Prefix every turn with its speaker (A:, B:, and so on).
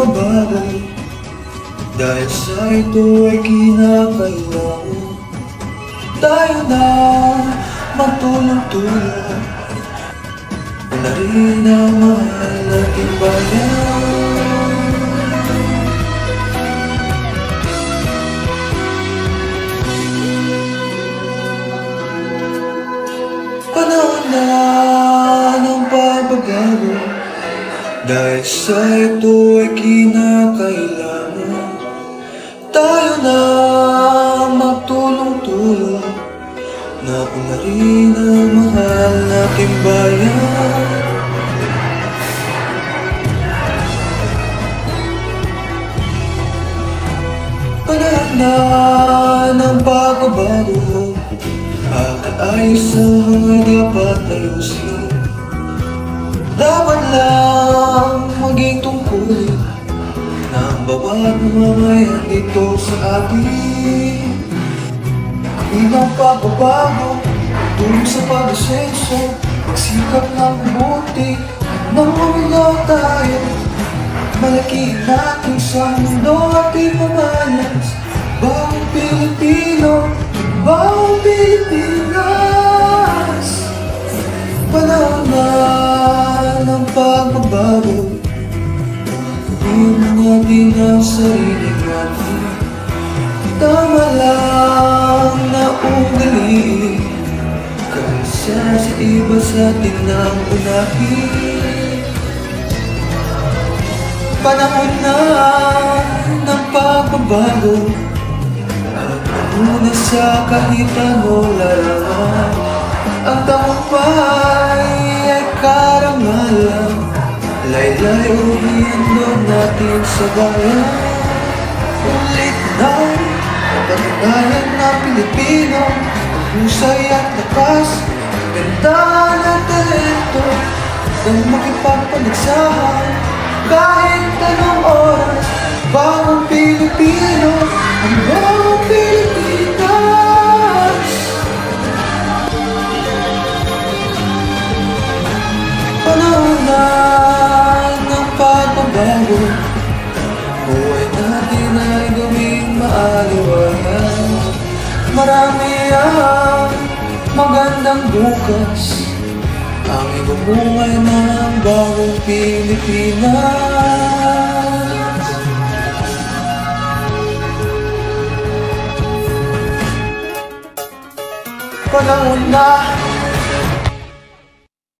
A: pagbabago, dahil sa ito ay kinakailangan tayo na magtulong-tulong. Wala rin ang mahal nating bayan. Panahon na ng pagbabago, dahil sa ito ay kinakailangan tayo na magtulong-tulong. Nauna rin ang mahal nating bayan. Panahon na ng pagbabago, at ayos ang dapat ayusin. Dapat lang maging tungkulin ng bawat mamamayan dito sa atin. Ibang pagbabago, tulong sa pag-asenso, magsikap ng mabuti at nang mawala tayo. Malaki natin sa mundo at ipamalas, bawang Pilipino, bawang Pilipinas. Panahon na ng pagbabago, gawin natin ang sarili natin. Tama lang na ugali, kaysa sa iba sa atin ang unahin. Panahon na ng pagbabago, at muna sa kahit ano larangan. Ang tagumpay ay karangalan, laylayin doon natin sa bayan. Ulit na pagkakayan na Pilipino, husay at lakas, ganda at talento, nang makipagpaligsahan kahit anong oras. Bawang Pilipino, ang bawang Pilipinas. Panahon na ng pagbabago, buhay natin ay gawing maaliwalas. Marami ang magandang bukas, ang ibubungay ng bagong Pilipinas. Panahon na